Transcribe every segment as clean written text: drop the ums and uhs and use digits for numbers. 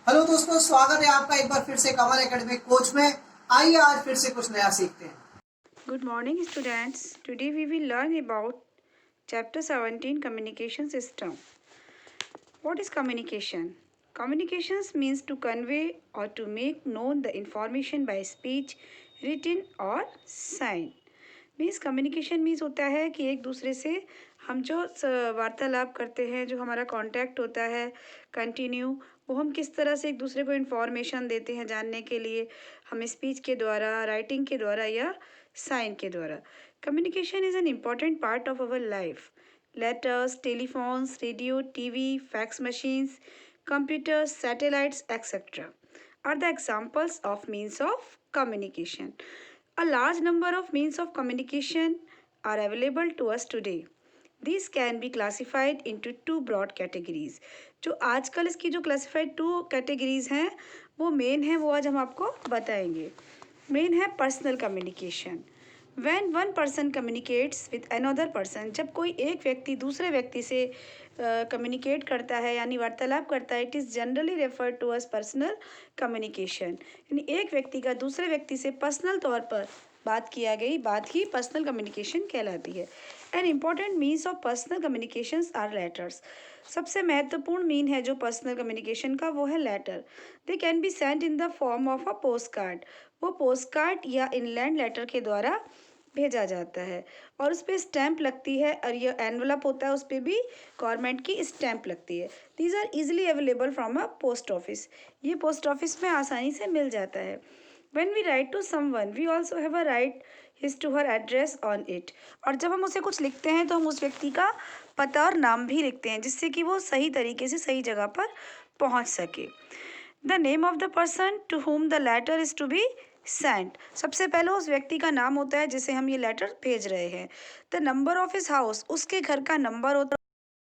Hello दोस्तों, स्वागत है आपका एक बार फिर से कमल एकेडमिक कोच में। आइए आज फिर से कुछ नया सीखते हैं। Good morning, students. Today we will learn about Chapter 17 Communication System. What is communication? Communications means to convey or to make known the information by speech, written or sign. Means communication means होता है कि एक दूसरे से हम जो वार्तालाप करते हैं, जो हमारा कांटेक्ट होता है कंटिन्यू, वो हम किस तरह से एक दूसरे को इन्फॉर्मेशन देते हैं जानने के लिए, हम स्पीच के द्वारा, राइटिंग के द्वारा या साइन के द्वारा। Communication is an important part of our life. Letters, telephones, radio, TV, fax machines, computers, satellites, etc. are the examples of means of communication. A large number of means of communication are available to us today. These can be classified into two broad categories. जो आजकल इसकी जो classified two categories हैं वो main है, वो आज हम आपको बताएंगे। मेन है personal communication. When one person communicates with another person, जब कोई एक व्यक्ति दूसरे व्यक्ति से कम्युनिकेट करता है यानी वार्तालाप करता है, it is generally referred to as personal communication. यानी एक व्यक्ति का दूसरे व्यक्ति से पर्सनल तौर पर बात किया गई बात ही पर्सनल कम्युनिकेशन कहलाती है। An important means of personal communications are letters. सबसे महत्वपूर्ण मीन है जो पर्सनल कम्युनिकेशन का वो है letter. They can be send in the form of a post card. वो पोस्ट कार्ड या इनलैंड लेटर के द्वारा भेजा जाता है और उस पर स्टैंप लगती है और ये एनवलप होता है, उस पर भी गवर्नमेंट की स्टैंप लगती है। These are easily available from a post office. ये पोस्ट ऑफिस में आसानी से मिल जाता है। When we write to someone, we also have a right his to her address on it. और जब हम उसे कुछ लिखते हैं तो हम उस व्यक्ति का पता और नाम भी लिखते हैं जिससे कि वो सही तरीके से सही जगह पर पहुंच सके। The name of the person to home the letter is to be sent. सबसे पहले उस व्यक्ति का नाम होता है जिसे हम ये लेटर भेज रहे हैं। The number of his house, उसके घर का नंबर होता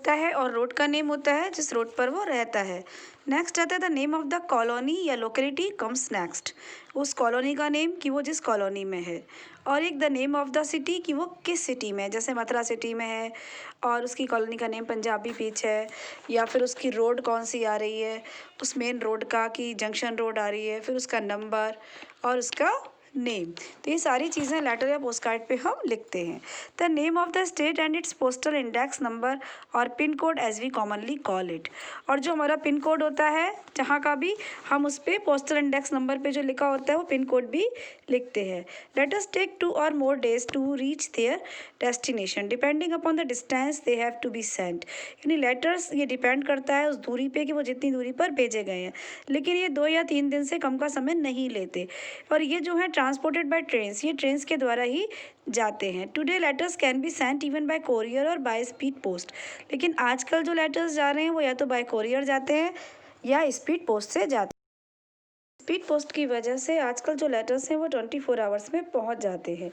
है और रोड का नेम होता है जिस रोड पर वो रहता है। नेक्स्ट आता है the name of the colony या लोकेलिटी कम्स नेक्स्ट। उस कॉलोनी का नेम कि वो जिस कॉलोनी में है। और एक the name of the city कि वो किस सिटी में है, जैसे मथुरा सिटी में है और उसकी कॉलोनी का नेम पंजाबी बीच है, या फिर उसकी रोड कौन सी आ रही है, उस मेन रोड का कि जंक्शन रोड आ रही है, फिर उसका नंबर और उसका नेम। तो ये सारी चीज़ें लेटर या पोस्ट कार्ड पे हम लिखते हैं। The name of the state and its postal index number और pin code as we commonly call it. और जो हमारा पिन कोड होता है जहाँ का भी, हम उस पर पोस्टल इंडेक्स नंबर पे जो लिखा होता है वो पिन कोड भी लिखते हैं। Letters take 2 or more days to reach their destination depending upon the distance they have to be sent. यानी लेटर्स ये डिपेंड करता है उस दूरी पे कि वो जितनी दूरी पर भेजे गए हैं, लेकिन ये 2 या 3 दिन से कम का समय नहीं लेते। और ये जो है ट्रांसपोर्टेड बाय ट्रेन्स, ये ट्रेन्स के द्वारा ही जाते हैं। Today letters can be sent even bye courier और बाय स्पीड पोस्ट। लेकिन आजकल जो लेटर्स जा रहे हैं वो या तो बाय कोरियर जाते हैं या स्पीड पोस्ट से जाते हैं। स्पीड पोस्ट की वजह से आजकल जो लेटर्स हैं वो 24 आवर्स में पहुंच जाते हैं।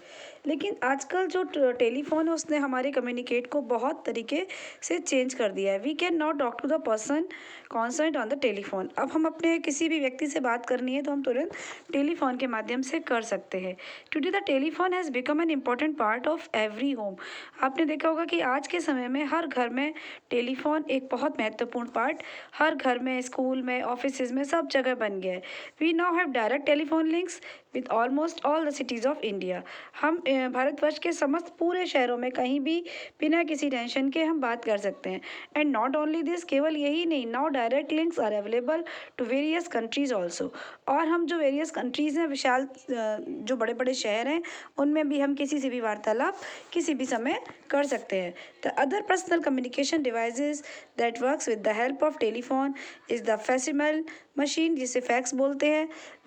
लेकिन आजकल जो टेलीफोन है उसने हमारे कम्युनिकेट को बहुत तरीके से चेंज कर दिया है। We can not talk to the person concerned on the telephone. अब हम अपने किसी भी व्यक्ति से बात करनी है तो हम तुरंत टेलीफोन के माध्यम से कर सकते हैं। Today the telephone has become an important part of every home. आपने देखा होगा कि आज के समय में हर घर में टेलीफोन एक बहुत महत्वपूर्ण पार्ट, हर घर में, स्कूल में, ऑफिस में, सब जगह बन गया है। We now have direct telephone links with almost all the cities of India. हम भारतवर्ष के समस्त पूरे शहरों में कहीं भी बिना किसी टेंशन के हम बात कर सकते हैं। एंड नॉट ओनली दिस, केवल यही नहीं, now direct links are available to various countries also. और हम जो वेरियस कंट्रीज़ हैं, विशाल जो बड़े बड़े शहर हैं, उनमें भी हम किसी से भी वार्तालाप किसी भी समय कर सकते हैं। The other personal communication devices that works with the help of telephone is the facsimile machine, जिसे फैक्स बोलते हैं।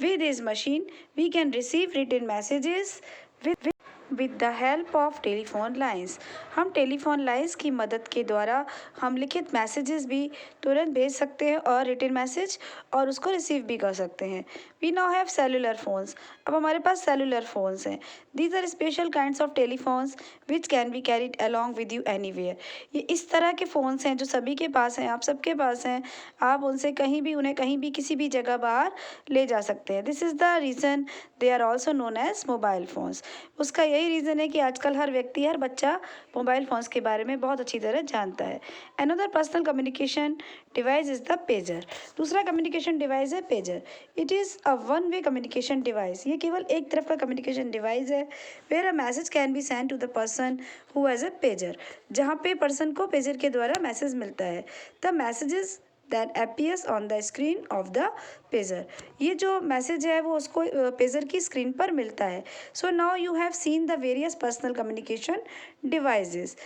With this machine we can receive written messages with the help of telephone lines. हम telephone lines की मदद के द्वारा हम लिखित मैसेजेस भी तुरंत भेज सकते हैं और रिटन मैसेज और उसको रिसीव भी कर सकते हैं। We now have cellular phones. अब हमारे पास सेलुलर फोन्स हैं। These are special kinds of telephones which can be carried along with you anywhere. ये इस तरह के फ़ोन्स हैं जो सभी के पास हैं, आप सबके पास हैं। आप उनसे कहीं भी, उन्हें कहीं भी किसी भी जगह बाहर ले जा सकते हैं। This is the reason they are also known as mobile phones. उसका यही रीज़न है कि आजकल हर व्यक्ति, हर बच्चा मोबाइल फ़ोन्स के बारे में बहुत अच्छी तरह जानता है। Another personal communication device is the pager. दूसरा कम्युनिकेशन डिवाइस है pager. It is a one way communication device. ये केवल एक तरफ का कम्युनिकेशन डिवाइस है। Where a message can be send to the person who has a pager. जहाँ पे पर्सन को पेजर के द्वारा मैसेज मिलता है। The messages that appears on the screen of the pager. ये जो मैसेज है वो उसको पेजर की स्क्रीन पर मिलता है। So now you have seen the various personal communication devices.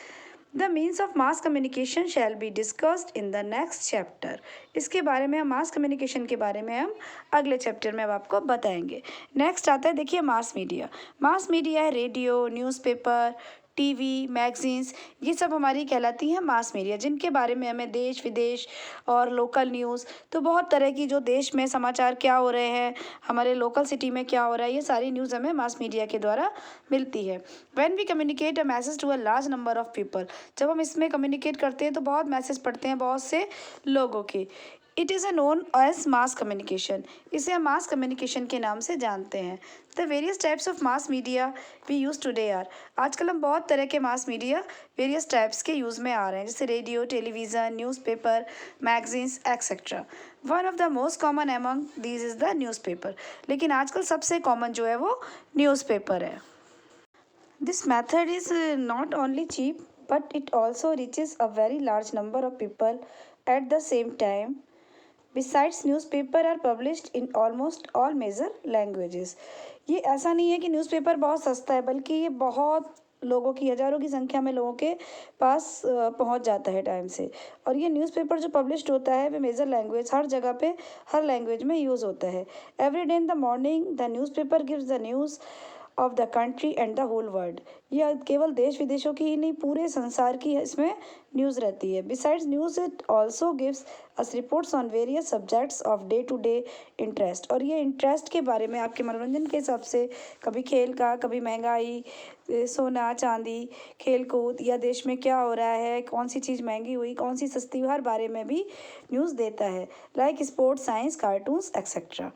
The means of mass communication shall be discussed in the next chapter. इसके बारे में हम मास कम्युनिकेशन के बारे में हम अगले चैप्टर में अब आपको बताएंगे। नेक्स्ट आता है, देखिए, मास मीडिया। मास मीडिया है रेडियो, न्यूज़पेपर, टीवी, मैगजीन्स, ये सब हमारी कहलाती हैं मास मीडिया, जिनके बारे में हमें देश विदेश और लोकल न्यूज़, तो बहुत तरह की जो देश में समाचार क्या हो रहे हैं, हमारे लोकल सिटी में क्या हो रहा है, ये सारी न्यूज़ हमें मास मीडिया के द्वारा मिलती है। When we communicate a message to a large number of people, जब हम इसमें कम्युनिकेट करते हैं तो बहुत मैसेज पढ़ते हैं बहुत से लोगों के। It is a known as mass communication. इसे हम मास कम्युनिकेशन के नाम से जानते हैं। The various types of mass media we use today are. आजकल हम बहुत तरह के मास मीडिया वेरियस टाइप्स के यूज़ में आ रहे हैं, जैसे radio, television, newspaper, magazines etcetera. One of the most common among these is the newspaper. लेकिन आजकल सबसे कॉमन जो है वो न्यूज़पेपर है। This method is not only cheap, but it also reaches a very large number of people at the same time. Besides, newspaper are published in almost all major languages. ये ऐसा नहीं है कि newspaper बहुत सस्ता है, बल्कि ये बहुत लोगों की, हज़ारों की संख्या में लोगों के पास पहुंच जाता है टाइम से। और ये न्यूज़पेपर जो पब्लिश्ड होता है वो मेजर लैंग्वेज, हर जगह पे हर लैंग्वेज में यूज़ होता है। Every day in the morning the newspaper gives the news of the country and the whole world. यह केवल देश विदेशों की ही नहीं, पूरे संसार की इसमें न्यूज़ रहती है। Besides news it also gives us reports on various subjects of day to day interest. और ये इंटरेस्ट के बारे में आपके मनोरंजन के हिसाब से, कभी खेल का, कभी महंगाई, सोना चांदी, खेल कूद, या देश में क्या हो रहा है, कौन सी चीज़ महंगी हुई, कौन सी सस्ती हुई, हर बारे में भी न्यूज़ देता है। Like sports, science, cartoons etcetera.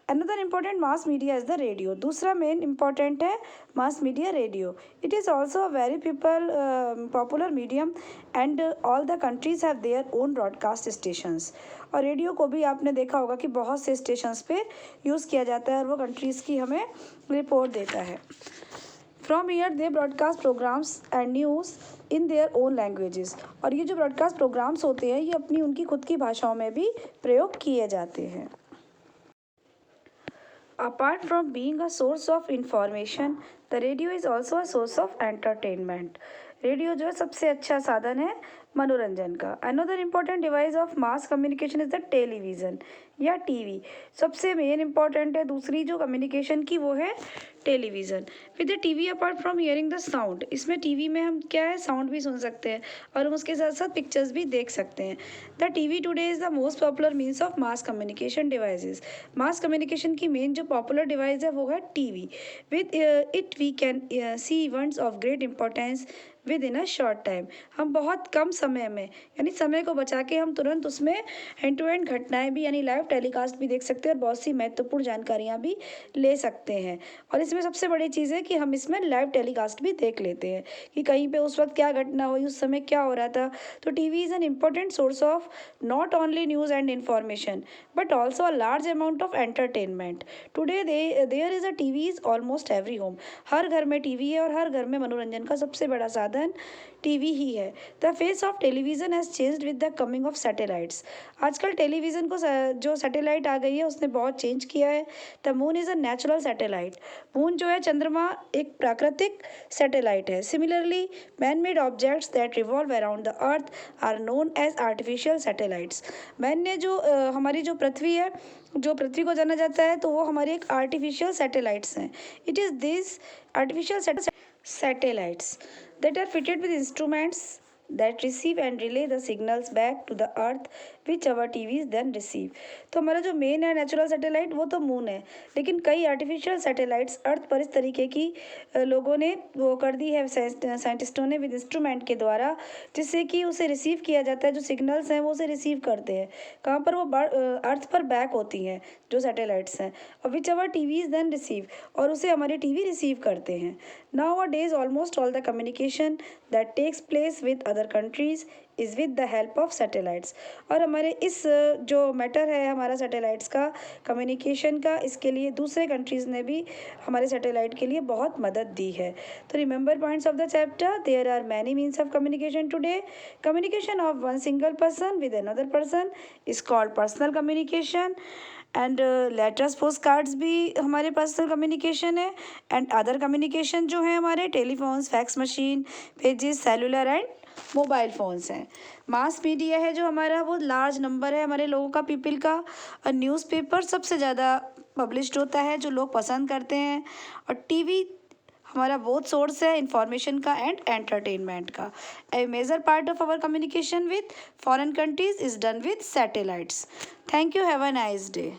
Another important mass media is the radio. दूसरा मेन इम्पॉर्टेंट है mass media radio. It is also a very popular medium and all the countries have their own broadcast stations. और radio को भी आपने देखा होगा कि बहुत से स्टेशंस पे यूज़ किया जाता है और वो कंट्रीज़ की हमें रिपोर्ट देता है। From year they broadcast programmes and news in their own languages. और ये जो ब्रॉडकास्ट प्रोग्राम्स होते हैं ये अपनी उनकी खुद की भाषाओं में भी प्रयोग किए जाते हैं। Apart from being a source of information, the radio is also a source of entertainment. Radio जो है सबसे अच्छा साधन है मनोरंजन का। Another important device of mass communication is the television या टीवी। सबसे मेन इम्पॉर्टेंट है दूसरी जो कम्युनिकेशन की, वो है television. With the TV apart from hearing the sound, इसमें टीवी में हम क्या है, साउंड भी सुन सकते हैं और हम उसके साथ साथ पिक्चर्स भी देख सकते हैं। The TV today is the most popular means of mass communication devices. Mass communication की मेन जो पॉपुलर डिवाइस है वो है TV. With it we can see events of great importance within a short time. हम बहुत कम समय में, यानी समय को बचा के हम तुरंत उसमें एंड टू एंड घटनाएं भी, यानी लाइव टेलीकास्ट भी देख सकते हैं और बहुत सी महत्वपूर्ण जानकारियां भी ले सकते हैं। और इसमें सबसे बड़ी चीज़ है कि हम इसमें लाइव टेलीकास्ट भी देख लेते हैं कि कहीं पे उस वक्त क्या घटना हुई, उस समय क्या हो रहा था। तो TV is an important source of not only news and information but also a large amount of entertainment. Today there is a TV is almost every home. हर घर में टीवी है और हर घर में मनोरंजन का सबसे बड़ा साधन टीवी ही है। The face of television has changed with the coming of satellites. आजकल टेलीविजन को जो सैटेलाइट आ गई है उसने बहुत चेंज किया है। The moon is a natural satellite. Moon जो है, चंद्रमा, एक प्राकृतिक सैटेलाइट है। Similarly man made objects that revolve around the earth are known as artificial satellites. Man ने जो हमारी जो पृथ्वी है, जो पृथ्वी को जाना जाता है, तो वो हमारी एक आर्टिफिशियल सैटेलाइट्स हैं। It is this artificial satellites that are fitted with instruments that receive and relay the signals back to the earth which our TVs then receive. तो हमारा जो मेन है नेचुरल सैटेलाइट वो तो मून है, लेकिन कई आर्टिफिशियल सैटेलाइट्स अर्थ पर इस तरीके की लोगों ने वो कर दी है साइंटिस्टों ने विद इंस्ट्रूमेंट के द्वारा, जिससे कि उसे रिसीव किया जाता है। जो सिग्नल्स हैं वो उसे रिसीव करते हैं, कहाँ पर वो अर्थ पर बैक होती हैं जो सैटेलाइट्स हैं, और which our TVs then receive, और उसे हमारे टीवी रिसीव करते हैं। Nowadays almost all the communication that takes place with other countries is with the help of satellites. और हमारे इस जो मैटर है हमारा सैटेलाइट्स का कम्युनिकेशन का, इसके लिए दूसरे कंट्रीज़ ने भी हमारे सैटेलाइट के लिए बहुत मदद दी है। तो remember points of the chapter, there are many means of communication today. Communication of one single person with another person is called personal communication, and letters post cards भी हमारे पर्सनल कम्युनिकेशन है। एंड अदर कम्युनिकेशन जो है हमारे telephones, fax machine, pages, cellular and mobile phones हैं। Mass media है जो हमारा, वो लार्ज नंबर है हमारे लोगों का, पीपल का। और न्यूज़पेपर सबसे ज़्यादा पब्लिश्ड होता है जो लोग पसंद करते हैं। और टीवी हमारा बोथ सोर्स है इंफॉर्मेशन का एंड एंटरटेनमेंट का। A major part of our communication with foreign countries is done with satellites. Thank you, have a nice day.